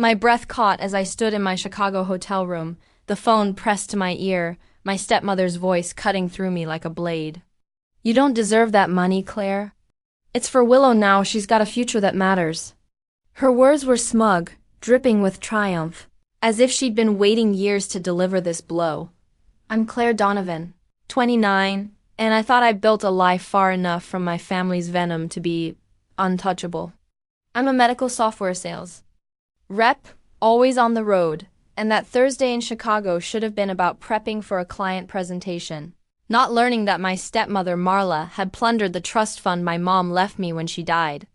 My breath caught as I stood in my Chicago hotel room, the phone pressed to my ear, my stepmother's voice cutting through me like a blade. "You don't deserve that money, Claire. It's for Willow now, she's got a future that matters." Her words were smug, dripping with triumph, as if she'd been waiting years to deliver this blow. "I'm Claire Donovan, 29, and I thought I built a life far enough from my family's venom to be untouchable. I'm a medical software sales rep, always on the road, and that Thursday in Chicago should have been about prepping for a client presentation, not learning that my stepmother Marla had plundered the trust fund my mom left me when she died.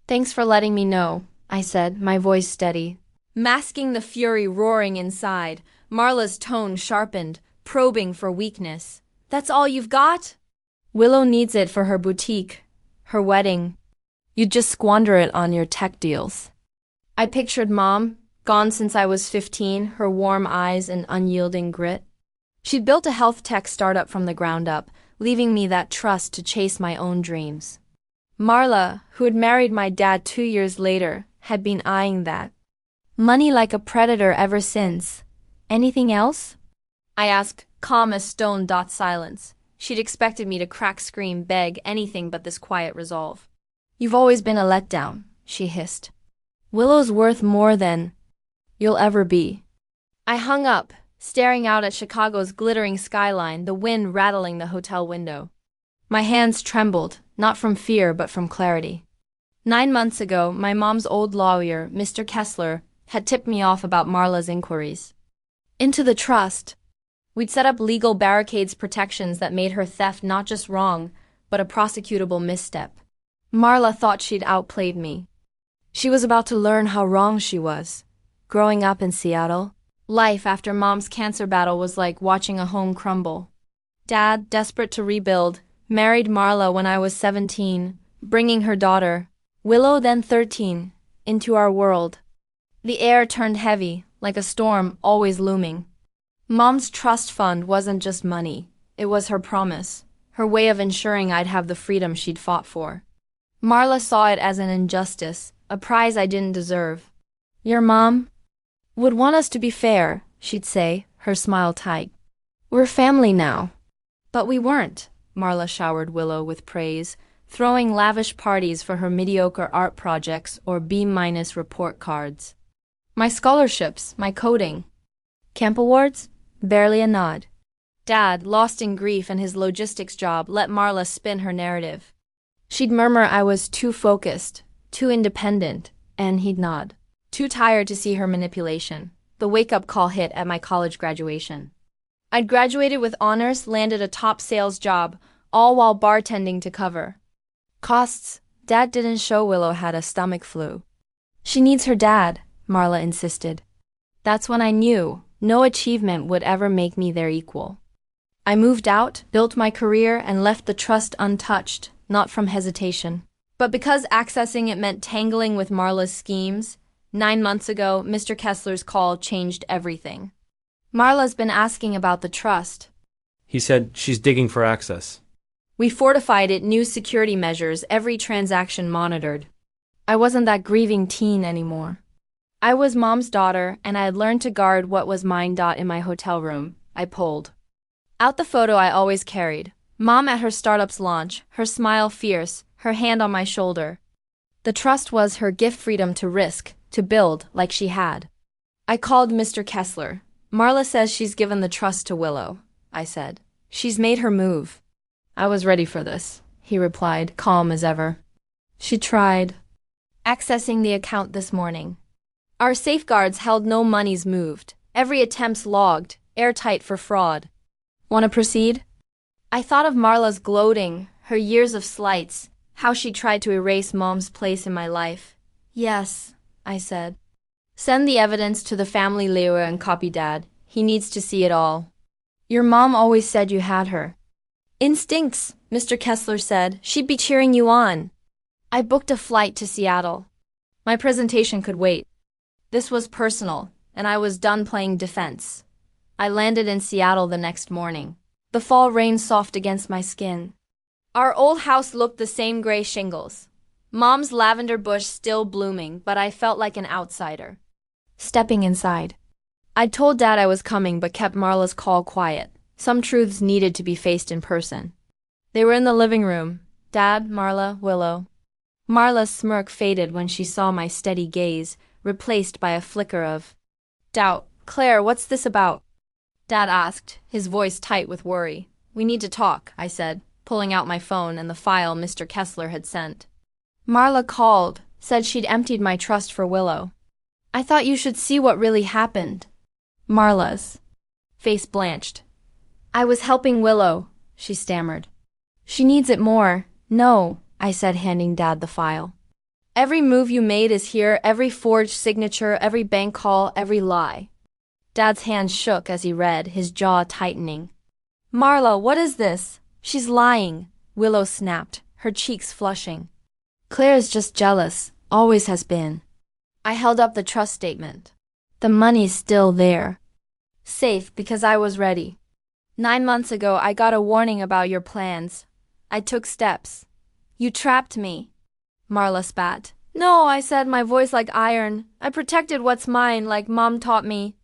"Thanks for letting me know," I said, my voice steady. Masking the fury roaring inside, Marla's tone sharpened, probing for weakness. "That's all you've got? Willow needs it for her boutique, her wedding. You'd just squander it on your tech deals." I pictured Mom, gone since I was 15, her warm eyes and unyielding grit. She'd built a health tech startup from the ground up, leaving me that trust to chase my own dreams. Marla, who had married my dad 2 years later, had been eyeing that money like a predator ever since. "Anything else?" I asked, calm as stone. Silence. She'd expected me to crack, scream, beg, anything but this quiet resolve. "You've always been a letdown," she hissed. "Willow's worth more than you'll ever be." I hung up, staring out at Chicago's glittering skyline, the wind rattling the hotel window. My hands trembled, not from fear but from clarity. 9 months ago, my mom's old lawyer, Mr. Kessler, had tipped me off about Marla's inquiries into the trust. We'd set up legal barricades, protections that made her theft not just wrong, but a prosecutable misstep. Marla thought she'd outplayed me. She was about to learn how wrong she was. Growing up in Seattle, life after Mom's cancer battle was like watching a home crumble. Dad, desperate to rebuild, married Marla when I was 17, bringing her daughter, Willow then 13, into our world. The air turned heavy, like a storm always looming. Mom's trust fund wasn't just money, it was her promise, her way of ensuring I'd have the freedom she'd fought for. Marla saw it as an injustice, a prize I didn't deserve. "Your mom would want us to be fair," she'd say, her smile tight. "We're family now." But we weren't, Marla showered Willow with praise, throwing lavish parties for her mediocre art projects or B- report cards. My scholarships, my coding. Camp awards? Barely a nod. Dad, lost in grief and his logistics job, let Marla spin her narrative. She'd murmur I was too focused, too independent, and he'd nod. Too tired to see her manipulation. The wake-up call hit at my college graduation. I'd graduated with honors, landed a top sales job, all while bartending to cover costs. Dad didn't show Willow had a stomach flu. "She needs her dad," Marla insisted. That's when I knew no achievement would ever make me their equal. I moved out, built my career, and left the trust untouched, not from hesitation, but because accessing it meant tangling with Marla's schemes. 9 months ago, Mr. Kessler's call changed everything. "Marla's been asking about the trust." He said she's digging for access. We fortified it, new security measures, every transaction monitored. I wasn't that grieving teen anymore. I was Mom's daughter, and I had learned to guard what was mine. In my hotel room, I pulled out the photo I always carried. Mom at her startup's launch, her smile fierce, her hand on my shoulder. The trust was her gift, freedom to risk, to build like she had. I called Mr. Kessler. "Marla says she's given the trust to Willow," I said. "She's made her move." "I was ready for this," he replied, calm as ever. "She tried accessing the account this morning. Our safeguards held no monies moved. Every attempt's logged, airtight for fraud. Want to proceed?" I thought of Marla's gloating, her years of slights, how she tried to erase Mom's place in my life. "Yes," I said. "Send the evidence to the family lawyer and copy Dad. He needs to see it all." "Your mom always said you had her instincts," Mr. Kessler said. "She'd be cheering you on." I booked a flight to Seattle. My presentation could wait. This was personal, and I was done playing defense. I landed in Seattle the next morning. The fall rain soft against my skin. Our old house looked the same gray shingles. Mom's lavender bush still blooming, but I felt like an outsider. stepping inside. I'd told Dad I was coming but kept Marla's call quiet. Some truths needed to be faced in person. They were in the living room. Dad, Marla, Willow. Marla's smirk faded when she saw my steady gaze, replaced by a flicker of doubt. Claire, what's this about? Dad asked, his voice tight with worry. We need to talk, I said, pulling out my phone and the file Mr. Kessler had sent. Marla called, said she'd emptied my trust for Willow. I thought you should see what really happened. Marla's face blanched. I was helping Willow, she stammered. She needs it more. No, I said, handing Dad the file. Every move you made is here, every forged signature, every bank call, every lie. Dad's hands shook as he read, his jaw tightening. Marla, what is this? She's lying, Willow snapped, her cheeks flushing. Claire's just jealous, always has been. I held up the trust statement. The money's still there. Safe because I was ready. 9 months ago, I got a warning about your plans. I took steps. You trapped me. Marla spat. No, I said, my voice like iron. I protected what's mine like Mom taught me.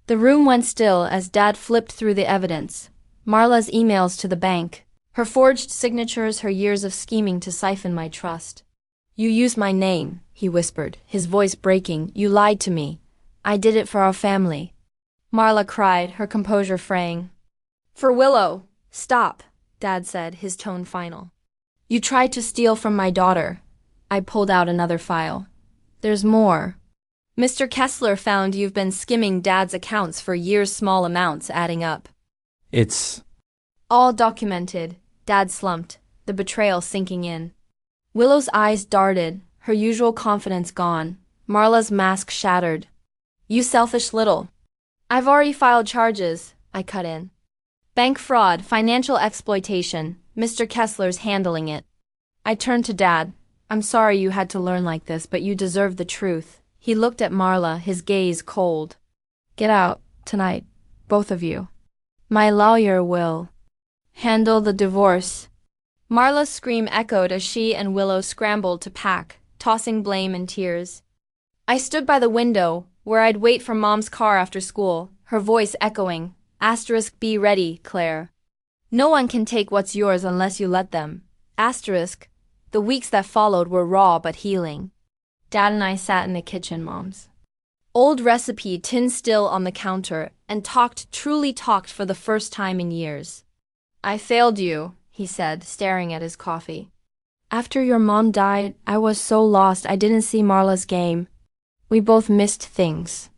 The room went still as Dad flipped through the evidence. Marla's emails to the bank. Her forged signatures, her years of scheming to siphon my trust. You used my name, he whispered, his voice breaking. You lied to me. I did it for our family. Marla cried, her composure fraying. For Willow. Stop, Dad said, his tone final. You tried to steal from my daughter. I pulled out another file. There's more. Mr. Kessler found you've been skimming Dad's accounts for years, small amounts adding up. It's all documented, Dad slumped, the betrayal sinking in. Willow's eyes darted, her usual confidence gone. Marla's mask shattered. You selfish little. I've already filed charges, I cut in. Bank fraud, financial exploitation, Mr. Kessler's handling it. I turned to Dad. I'm sorry you had to learn like this, but you deserve the truth. He looked at Marla, his gaze cold. Get out, tonight, both of you. My lawyer will handle the divorce. Marla's scream echoed as she and Willow scrambled to pack, tossing blame and tears. I stood by the window, where I'd wait for Mom's car after school, her voice echoing. Be ready, Claire. No one can take what's yours unless you let them. The weeks that followed were raw but healing. Dad and I sat in the kitchen, Mom's old recipe tin still on the counter, and truly talked for the first time in years. I failed you, he said, staring at his coffee. After your mom died, I was so lost I didn't see Marla's game. We both missed things.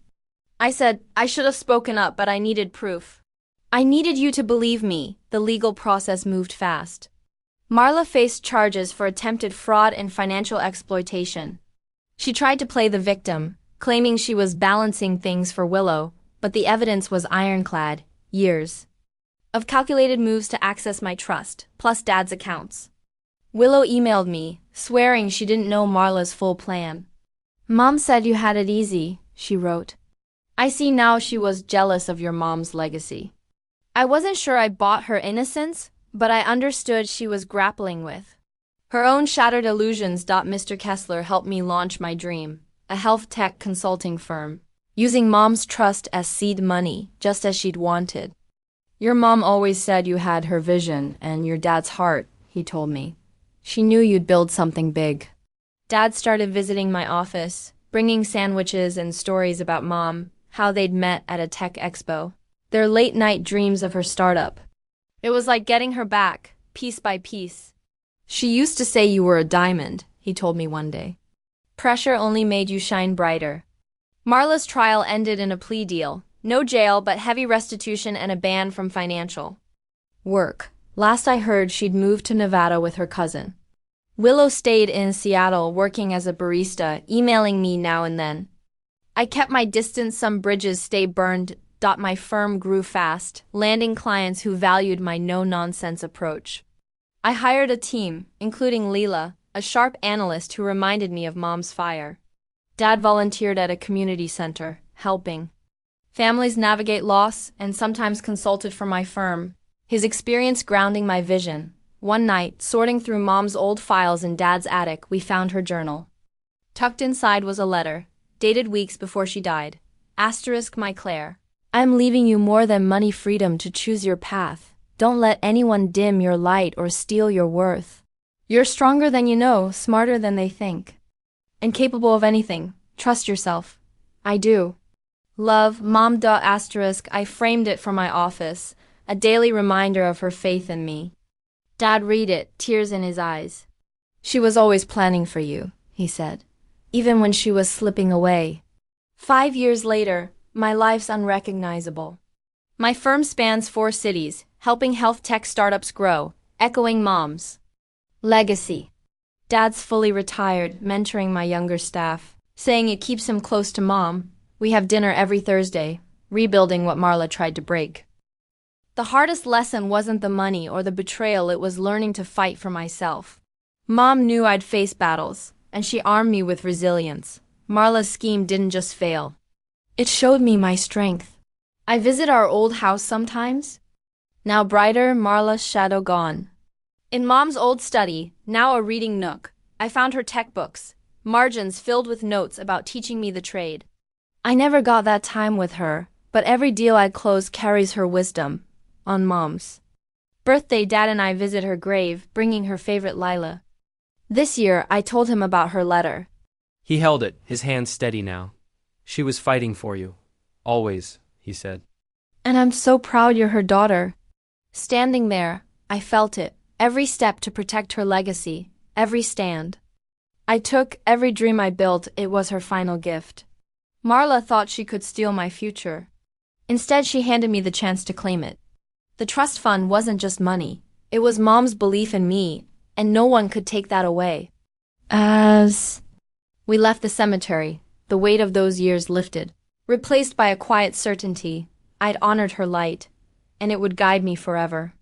I said, I should have spoken up, but I needed proof. I needed you to believe me. The legal process moved fast. Marla faced charges for attempted fraud and financial exploitation. She tried to play the victim, claiming she was balancing things for Willow, but the evidence was ironclad. Years of calculated moves to access my trust, plus Dad's accounts. Willow emailed me, swearing she didn't know Marla's full plan. Mom said you had it easy, she wrote. I see now she was jealous of your mom's legacy. I wasn't sure I bought her innocence, but I understood she was grappling with her own shattered illusions. Mr. Kessler helped me launch my dream, a health tech consulting firm, using Mom's trust as seed money, just as she'd wanted. Your mom always said you had her vision and your dad's heart, he told me. She knew you'd build something big. Dad started visiting my office, bringing sandwiches and stories about Mom, how they'd met at a tech expo, their late-night dreams of her startup. It was like getting her back, piece by piece. She used to say you were a diamond, he told me one day. Pressure only made you shine brighter. Marla's trial ended in a plea deal. No jail, but heavy restitution and a ban from financial work. Last I heard, she'd moved to Nevada with her cousin. Willow stayed in Seattle working as a barista, emailing me now and then. I kept my distance, some bridges stay burned. My firm grew fast, landing clients who valued my no-nonsense approach. I hired a team, including Leela, a sharp analyst who reminded me of Mom's fire. Dad volunteered at a community center, helping families navigate loss, and sometimes consulted for my firm, his experience grounding my vision. One night, sorting through Mom's old files in Dad's attic, we found her journal. Tucked inside was a letter, dated weeks before she died. Asterisk my Claire. I'm leaving you more than money freedom to choose your path. Don't let anyone dim your light or steal your worth. You're stronger than you know, smarter than they think. And capable of anything. Trust yourself. I do. Love, Mom. Asterisk, I framed it for my office, a daily reminder of her faith in me. Dad read it, tears in his eyes. She was always planning for you, he said, even when she was slipping away. 5 years later, my life's unrecognizable. My firm spans 4 cities, helping health tech startups grow, echoing Mom's legacy. Dad's fully retired, mentoring my younger staff, saying it keeps him close to Mom. We have dinner every Thursday, rebuilding what Marla tried to break. The hardest lesson wasn't the money or the betrayal, it was learning to fight for myself. Mom knew I'd face battles, and she armed me with resilience. Marla's scheme didn't just fail. It showed me my strength. I visit our old house sometimes. Now brighter, Marla's shadow gone. In Mom's old study, now a reading nook, I found her tech books, margins filled with notes about teaching me the trade. I never got that time with her, but every deal I close carries her wisdom. On Mom's birthday, Dad and I visit her grave, bringing her favorite lilac. This year, I told him about her letter. He held it, his hand steady now. She was fighting for you. Always, he said. And I'm so proud you're her daughter. Standing there, I felt it. Every step to protect her legacy, every stand I took, every dream I built, it was her final gift. Marla thought she could steal my future. Instead, she handed me the chance to claim it. The trust fund wasn't just money. It was Mom's belief in me, and no one could take that away. As we left the cemetery, the weight of those years lifted, replaced by a quiet certainty. I'd honored her light, and it would guide me forever.